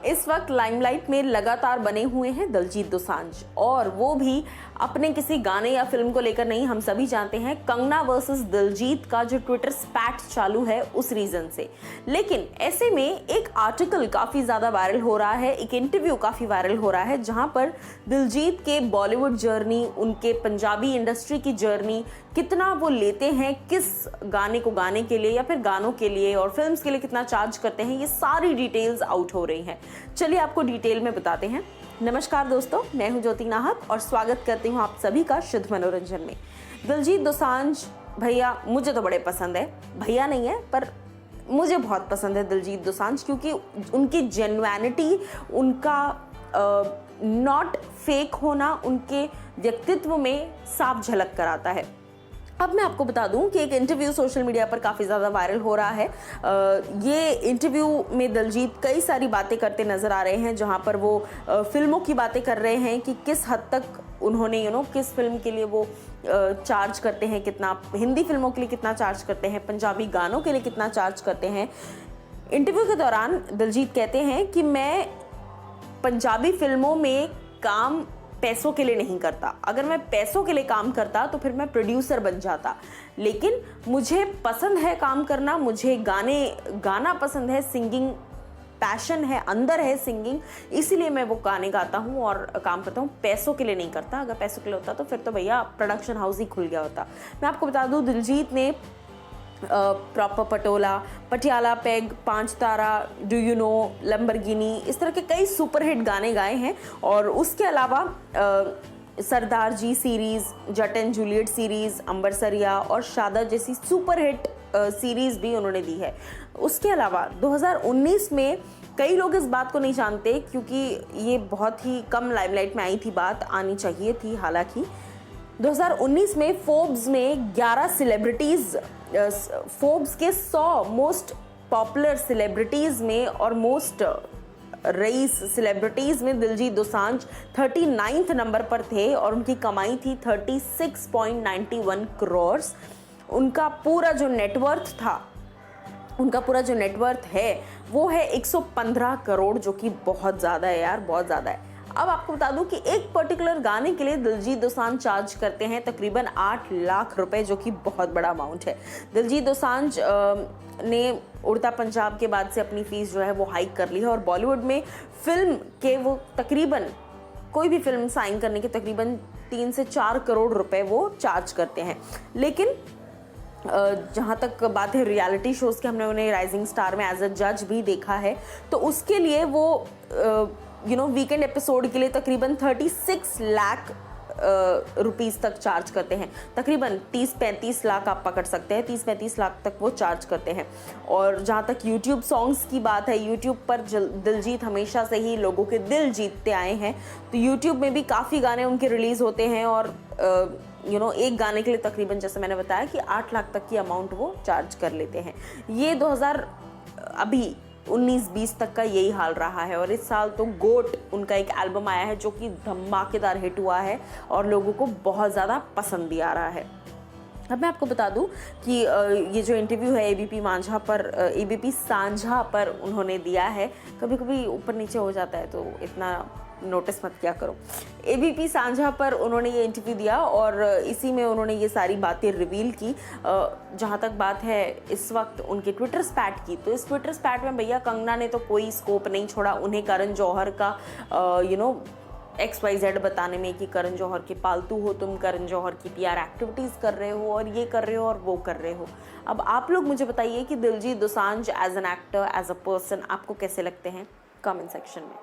इस वक्त लाइमलाइट में लगातार बने हुए हैं दिलजीत दोसांझ, और वो भी अपने किसी गाने या फिल्म को लेकर नहीं। हम सभी जानते हैं कंगना वर्सेस दिलजीत का जो ट्विटर स्पैट चालू है उस रीजन से। लेकिन ऐसे में एक आर्टिकल काफी ज्यादा वायरल हो रहा है, एक इंटरव्यू काफी वायरल हो रहा है, जहां पर दिलजीत के बॉलीवुड जर्नी, उनके पंजाबी इंडस्ट्री की जर्नी, कितना वो लेते हैं किस गाने को गाने के लिए या फिर गानों के लिए और फिल्म्स के लिए कितना चार्ज करते हैं, ये सारी डिटेल्स आउट हो रही हैं। चलिए आपको डिटेल में बताते हैं। नमस्कार दोस्तों, मैं हूं ज्योति नाहक और स्वागत करती हूं आप सभी का शुद्ध मनोरंजन में। दिलजीत दोसांझ भैया मुझे तो बड़े पसंद है, भैया नहीं है पर मुझे बहुत पसंद है दिलजीत दोसांझ, क्योंकि उनकी जेन्युइनिटी, उनका नॉट फेक होना उनके व्यक्तित्व में साफ झलक कर आता है। अब मैं आपको बता दूं कि एक इंटरव्यू सोशल मीडिया पर काफ़ी ज़्यादा वायरल हो रहा है। ये इंटरव्यू में दिलजीत कई सारी बातें करते नज़र आ रहे हैं, जहां पर वो फिल्मों की बातें कर रहे हैं कि किस हद तक उन्होंने किस फिल्म के लिए वो चार्ज करते हैं, कितना हिंदी फिल्मों के लिए कितना चार्ज करते हैं, पंजाबी गानों के लिए कितना चार्ज करते हैं। इंटरव्यू के दौरान दिलजीत कहते हैं कि मैं पंजाबी फिल्मों में काम पैसों के लिए नहीं करता, अगर मैं पैसों के लिए काम करता तो फिर मैं प्रोड्यूसर बन जाता, लेकिन मुझे पसंद है काम करना, मुझे गाना पसंद है, सिंगिंग पैशन है, अंदर है सिंगिंग, इसीलिए मैं वो गाने गाता हूँ और काम करता हूँ, पैसों के लिए नहीं करता। अगर पैसों के लिए होता तो फिर तो भैया प्रोडक्शन हाउस ही खुल गया होता। मैं आपको बता दूँ, दिलजीत ने प्रॉपर पटोला, पटियाला पेग, पांच तारा, डू यू नो, लंबरगिनी, इस तरह के कई सुपरहिट गाने गाए हैं। और उसके अलावा Sardar ji series, Jatt and Juliet series, Ambarsariya और शादा जैसी सुपरहिट सीरीज़ भी उन्होंने दी है। उसके अलावा 2019 में कई लोग इस बात को नहीं जानते, क्योंकि ये बहुत ही कम लाइमलाइट में आई थी, बात आनी चाहिए थी। हालांकि 2019 में फोर्ब्स में 11 सेलिब्रिटीज़, फोर्ब्स के 100 मोस्ट पॉपुलर सेलिब्रिटीज़ में और मोस्ट रईस सेलिब्रिटीज़ में दिलजीत दोसांझ 39th नंबर पर थे और उनकी कमाई थी 36.91 करोड़। उनका पूरा जो नेटवर्थ था, उनका पूरा जो नेटवर्थ है वो है 115 करोड़, जो कि बहुत ज़्यादा है यार, बहुत ज़्यादा है। अब आपको बता दूं कि एक पर्टिकुलर गाने के लिए दिलजीत दोसांझ चार्ज करते हैं तकरीबन 8 लाख रुपए, जो कि बहुत बड़ा अमाउंट है। दिलजीत दोसांझ ने उड़ता पंजाब के बाद से अपनी फीस जो है वो हाइक कर ली है और बॉलीवुड में फिल्म के वो तकरीबन, कोई भी फिल्म साइन करने के तकरीबन 3 से 4 करोड़ रुपए वो चार्ज करते हैं। लेकिन जहाँ तक बात है रियलिटी शोज़ की, हमने उन्हें राइजिंग स्टार में एज अ जज भी देखा है, तो उसके लिए वो वीकेंड एपिसोड के लिए तकरीबन 36 लाख रुपीस तक चार्ज करते हैं। तकरीबन 30-35 लाख आप पकड़ सकते हैं, 30-35 लाख तक वो चार्ज करते हैं। और जहाँ तक यूट्यूब सॉन्ग्स की बात है, यूट्यूब पर दिलजीत हमेशा से ही लोगों के दिल जीतते आए हैं, तो यूट्यूब में भी काफ़ी गाने उनके रिलीज़ होते हैं और एक गाने के लिए तकरीबन, जैसे मैंने बताया कि 8 लाख तक की अमाउंट वो चार्ज कर लेते हैं। ये 2019-20 तक का यही हाल रहा है। और इस साल तो गोट उनका एक एल्बम आया है जो कि धमाकेदार हिट हुआ है और लोगों को बहुत ज़्यादा पसंद भी आ रहा है। अब मैं आपको बता दूं कि ये जो इंटरव्यू है एबीपी सांझा पर उन्होंने दिया है, कभी कभी ऊपर नीचे हो जाता है तो इतना नोटिस मत किया करो। एबीपी सांझा पर उन्होंने ये इंटरव्यू दिया और इसी में उन्होंने ये सारी बातें रिवील की। जहाँ तक बात है इस वक्त उनके ट्विटर स्पैट की, तो इस ट्विटर स्पैट में भैया कंगना ने तो कोई स्कोप नहीं छोड़ा उन्हें करण जौहर का XYZ बताने में कि करण जौहर के पालतू हो तुम, करण जौहर की PR एक्टिविटीज़ कर रहे हो और ये कर रहे हो और वो कर रहे हो। अब आप लोग मुझे बताइए कि Diljit Dosanjh as an actor, as a person आपको कैसे लगते हैं, कमेंट सेक्शन में।